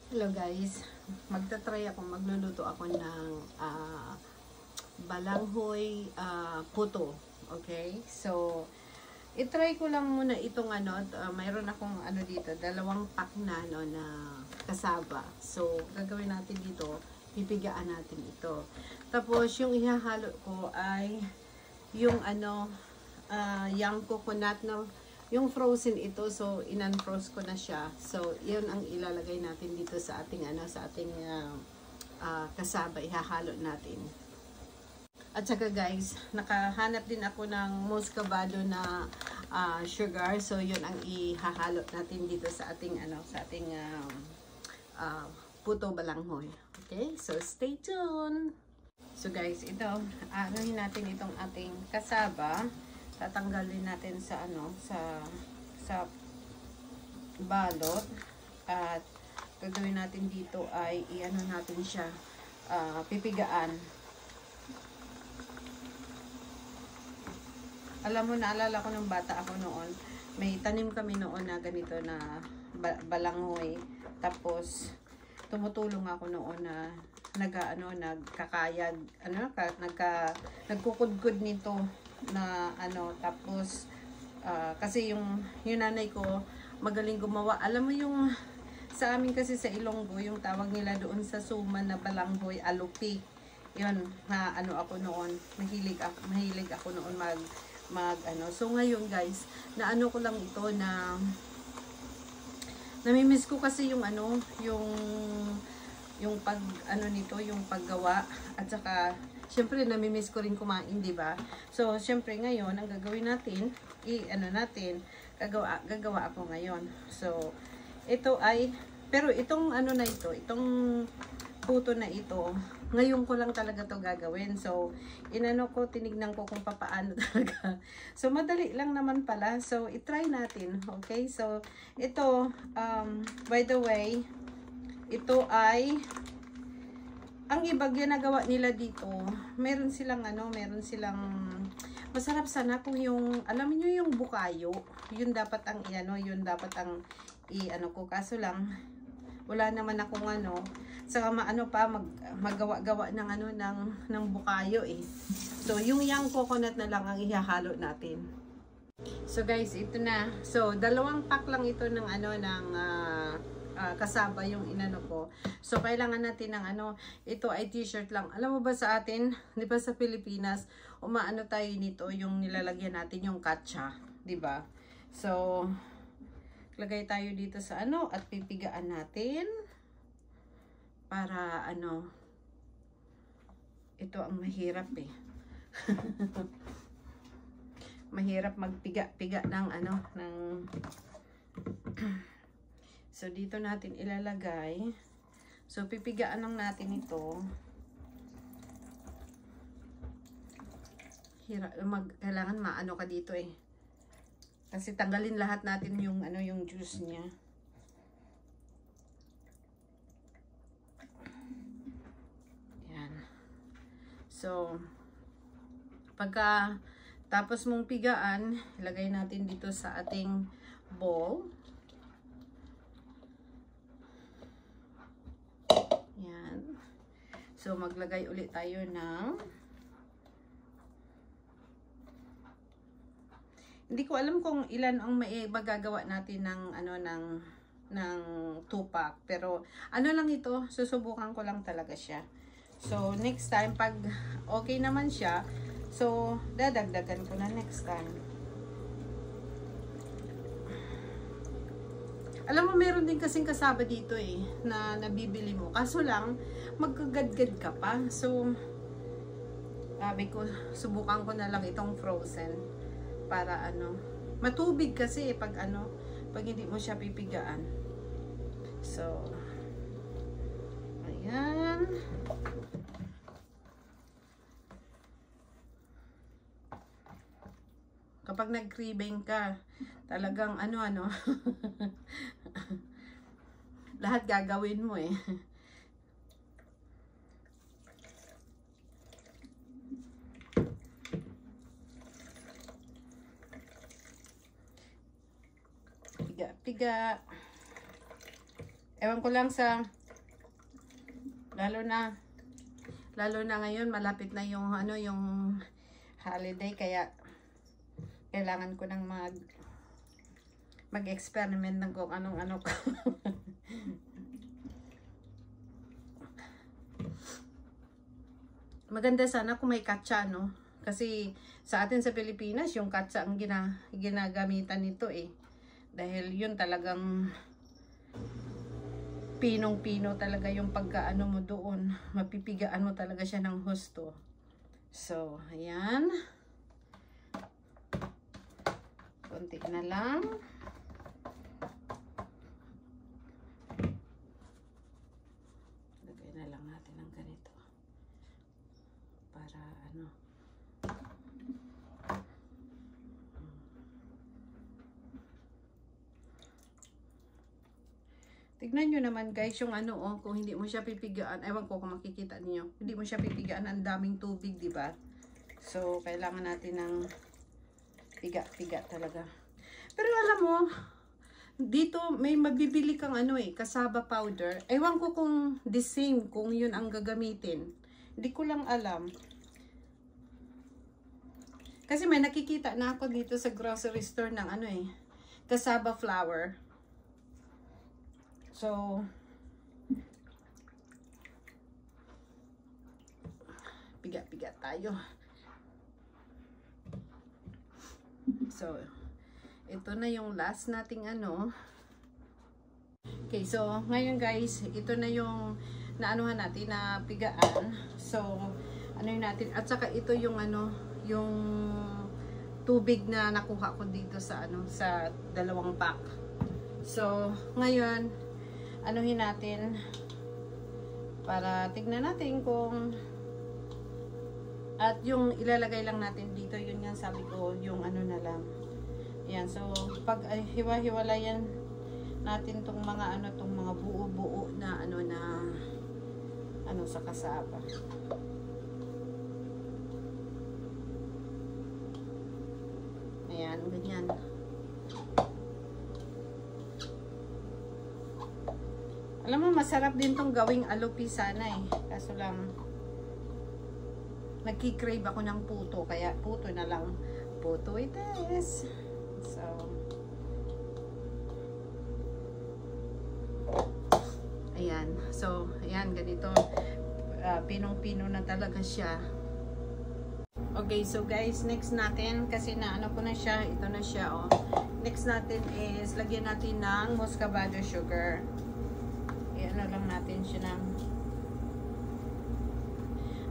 Hello guys, magta-try ako, magluluto ako ng balanghoy puto. Okay? So, i-try ko lang muna itong mayroon akong dito, 2 pack na na kasaba. So, gagawin natin dito, pipigaan natin ito. Tapos, yung ihahalo ko ay yung young coconut na yung frozen ito, so in-unfroze ko na siya. So, yun ang ilalagay natin dito sa ating kasaba, ihahalo natin. At saka guys, nakahanap din ako ng muscovado na sugar. So, yun ang ihahalo natin dito sa ating puto balanghoy. Okay? So, stay tuned. So guys, ito, anuhin natin itong ating kasaba. Tatanggalin natin sa sa balot, at gagawin natin dito ay natin siya, pipigaan. Alam mo, naalala ko nung bata ako noon, may tanim kami noon na ganito na balanghoy. Tapos tumutulong ako noon na nagkakayag, nagkukudkud nito na tapos kasi yung nanay ko magaling gumawa. Alam mo yung sa amin kasi sa Ilonggo, yung tawag nila doon sa suman na balanghoy, alupi. Yun, na ako noon, mahilig ako noon mag so ngayon guys, na ko lang ito na namimiss ko kasi yung yung nito, yung paggawa, at saka syempre namimiss ko rin kumain, di ba? So syempre ngayon ang gagawin natin, gagawa ako ngayon. So ito ay, pero itong na ito, itong puto na ito, ngayon ko lang talaga to gagawin. So tinignan ko kung papaano talaga. So madali lang naman pala. So i-try natin, okay? So ito, by the way, ito ay ang iba ginagawa nila dito, meron silang masarap sana kung yung, alam niyo yung bukayo, yun dapat ang ko, kaso lang wala naman akong saka maggawa-gawa ng bukayo eh. So yung young coconut na lang ang ihahalo natin. So guys, ito na. So 2 pack lang ito ng kasaba yung ko. So kailangan natin ng ito ay t-shirt lang. Alam mo ba sa atin, di ba sa Pilipinas, tayo nito, yung nilalagyan natin yung katsa, di ba? So lagay tayo dito sa at pipigaan natin para ito ang mahirap eh. Mahirap magpiga-piga ng so dito natin ilalagay. So pipigaan lang natin ito. Kailangan ka dito eh. Kasi tanggalin lahat natin yung yung juice niya. Yan. So pagka tapos mong pigaan, ilagay natin dito sa ating bowl. Yan. So maglagay ulit tayo ng, hindi ko alam kung ilan ang magagawa natin ng ng 2 pack, pero lang ito, susubukan ko lang talaga siya. So next time pag okay naman siya, so dadagdagan ko na next time. Alam mo, meron din kasing kasaba dito eh, na nabibili mo. Kaso lang, magkagadgad ka pa. So, sabi ko, subukan ko na lang itong frozen. Para matubig kasi pag pag hindi mo siya pipigaan. So, ayan. Kapag nag-craving ka, talagang lahat gagawin mo eh. Piga-piga. Ewan ko lang sa Lalo na ngayon malapit na yung ano, yung holiday, kaya kailangan ko nang mag-experiment ng kung anong-ano ko. Maganda sana kung may katsa, no? Kasi sa atin sa Pilipinas, yung katsa ang ginagamitan nito eh. Dahil yun talagang pinong-pino talaga yung pagkaano mo doon. Mapipigaan mo talaga siya ng husto. So, ayan. Konti na lang. Lagay na lang natin ng ganito. Para ano. Tignan nyo naman guys, yung ano, oh, kung hindi mo siya pipigaan, ewan ko kung makikita niyo, hindi mo siya pipigaan, ang daming tubig, di ba? So, kailangan natin ng piga-piga talaga. Pero alam mo, dito may mabibili kang ano eh, cassava powder. Ewan ko kung the same, kung yun ang gagamitin. Hindi ko lang alam. Kasi may nakikita na ako dito sa grocery store ng ano eh, cassava flour. So, piga-piga tayo. So, ito na yung last nating ano. Okay, so, ngayon guys, ito na yung naanuhan natin na pigaan. So, ano yun natin, at saka ito yung ano, yung tubig na nakuha ko dito sa ano, sa 2 pack. So, ngayon, anuhin natin para tignan natin kung, at yung ilalagay lang natin dito, yun nga sabi ko, yung ano na lang. Yan, so pag hiwa-hiwalayan natin tong mga ano, tong mga buo-buo na ano sa cassava. Ayan, ganyan. Alam mo, masarap din tong gawing alopi sana eh. Kaso lang, nagkikrave ako ng puto. Kaya puto na lang. Puto it is. So, ayan. So, ayan, ganito. Pinong-pino na talaga siya. Okay, so guys, next natin, kasi naano ko na siya, ito na siya, oh. Next natin is, lagyan natin ng muscovado sugar. Ano lang natin siya ng,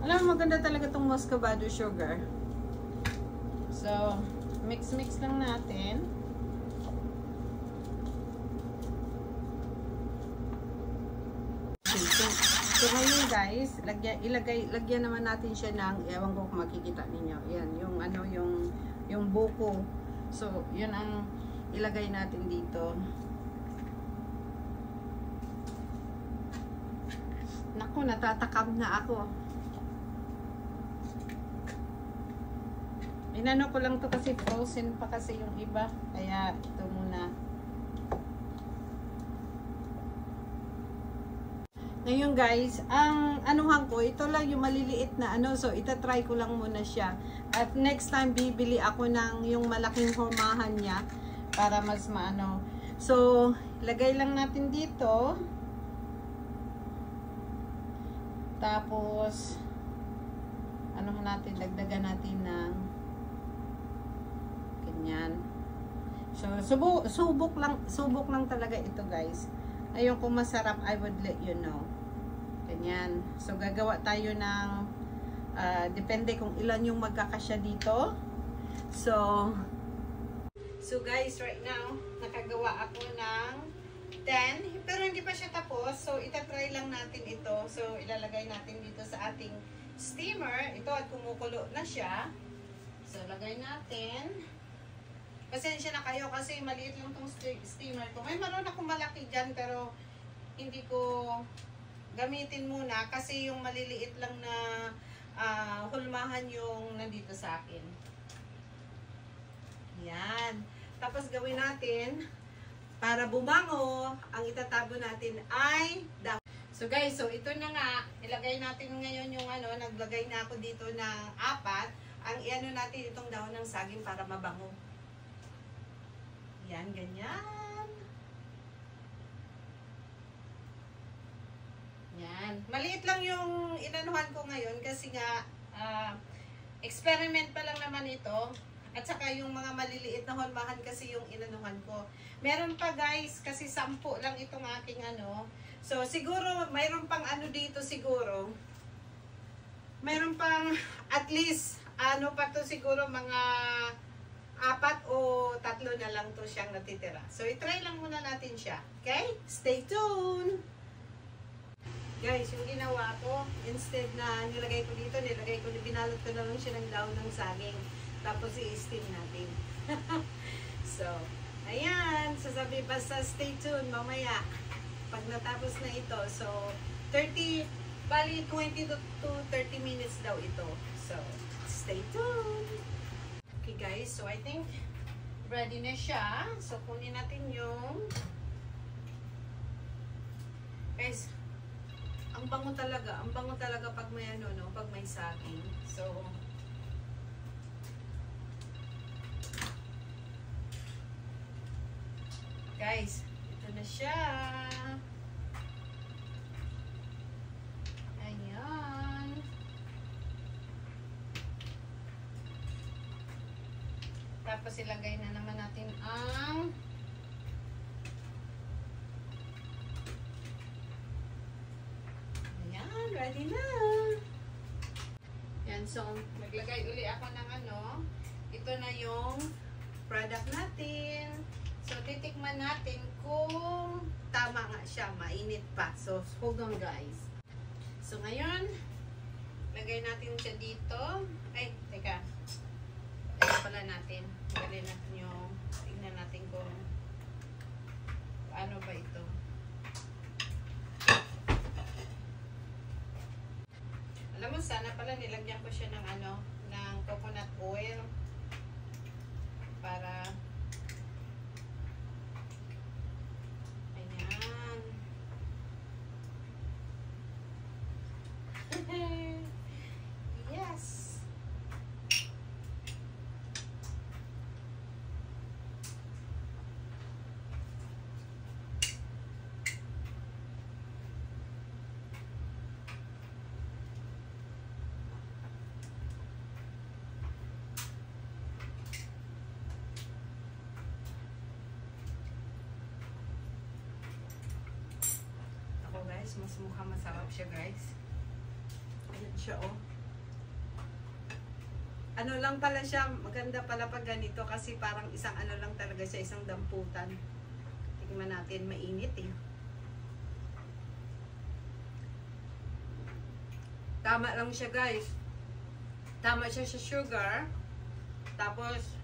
alam mo, maganda talaga itong muscovado sugar. So, mix lang natin. So ngayon guys, lagyan naman natin siya ng, ewan ko kung makikita ninyo, yan, yung ano, yung buko. So, yun ang ilagay natin dito. Naku, natatakam na ako. Inano ko lang to kasi frozen pa kasi yung iba. Kaya ito muna. Ngayon guys, ang anuhan ko, ito lang yung maliliit na ano. So, itatry ko lang muna siya. At next time, bibili ako ng yung malaking formahan niya para mas maano. So, lagay lang natin dito. Tapos, ano natin, dagdagan natin ng ganyan. So, subok lang talaga ito guys. Ayun, kung masarap, I would let you know. Ganyan. So, gagawa tayo ng, depende kung ilan yung magkakasya dito. So guys, right now, nakagawa ako ng 10, pero hindi pa siya tapos. So, itatry lang natin ito. So, ilalagay natin dito sa ating steamer. Ito at kumukulo na siya. So, lagay natin. Pasensya na kayo kasi maliit lang tong steamer ko. May meron akong malaki dyan pero hindi ko gamitin muna kasi yung maliliit lang na hulmahan yung nandito sa akin. Yan. Tapos gawin natin, para bumango, ang itatabo natin ay dahon. So guys, so ito na nga, ilagay natin ngayon yung ano, naglagay na ako dito ng 4. Ang iano natin itong dahon ng saging para mabango. Yan, ganyan. Yan. Maliit lang yung inanuhan ko ngayon kasi nga, experiment pa lang naman ito. At saka yung mga maliliit na hulmahan kasi yung inanuhan ko. Meron pa guys, kasi 10 lang itong aking ano. So siguro, mayroon pang ano dito siguro. Mayroon pang at least, ano pa to siguro mga 4 o 3 na lang to siyang natitira. So itry lang muna natin siya. Okay? Stay tuned! Guys, yung ginawa ko, instead na nilagay ko dito, binalot ko na lang siya ng daon ng saging. Tapos i-steam natin. So, ayan. Sasabi basta stay tuned mamaya. Pag natapos na ito. So, 20 to 30 minutes daw ito. So, stay tuned. Okay guys, so I think ready na siya. So, kunin natin yung guys, ang bango talaga pag may ano, no, pag may saging. So, guys, ito na siya. Ayan. Tapos ilagay na naman natin ang ayan, ready na. Yan, so maglagay uli ako ng ano. Ito na yung product natin. So, titikman natin kung tama nga siya, mainit pa. So, hold on guys. So, ngayon, lagay natin siya dito. Ay, teka. Lagay pala natin. Lagay natin yung, tingnan natin kung ano ba ito. Alam mo, sana pala nilagyan ko siya ng ano, ng coconut oil. Para yes. Ako guys, mas mukhang masarap siya guys. Ayan siya, oh. Ano lang pala siya, maganda pala pag ganito kasi parang isang ano lang talaga siya, isang damputan. Tingnan natin, mainit eh. Tama lang siya guys. Tama siya sa sugar. Tapos,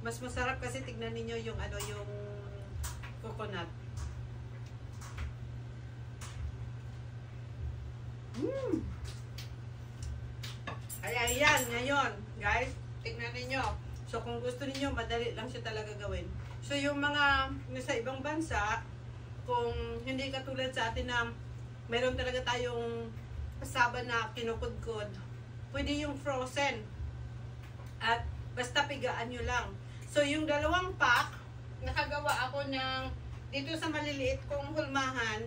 mas masarap kasi tignan ninyo yung ano, yung coconut. Kaya yan, ngayon, guys, tignan ninyo. So, kung gusto niyo madali lang siya talaga gawin. So, yung mga nasa ibang bansa, kung hindi katulad sa atin na meron talaga tayong kasaba na kinukudkod, pwede yung frozen. At basta pigaan nyo lang. So, yung 2 pack, nakagawa ako ng, dito sa maliliit kong hulmahan,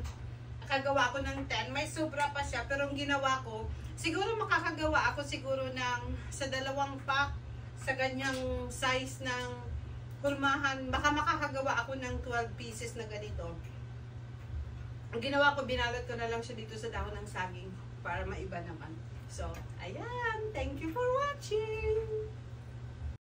nakagawa ako ng 10. May sobra pa siya, pero ang ginawa ko, siguro makakagawa ako siguro ng sa 2 pack sa ganyang size ng hulmahan. Baka makakagawa ako ng 12 pieces na ganito. Ang ginawa ko, binalot ko na lang siya dito sa dahon ng saging para maiba naman. So, ayan. Thank you for watching!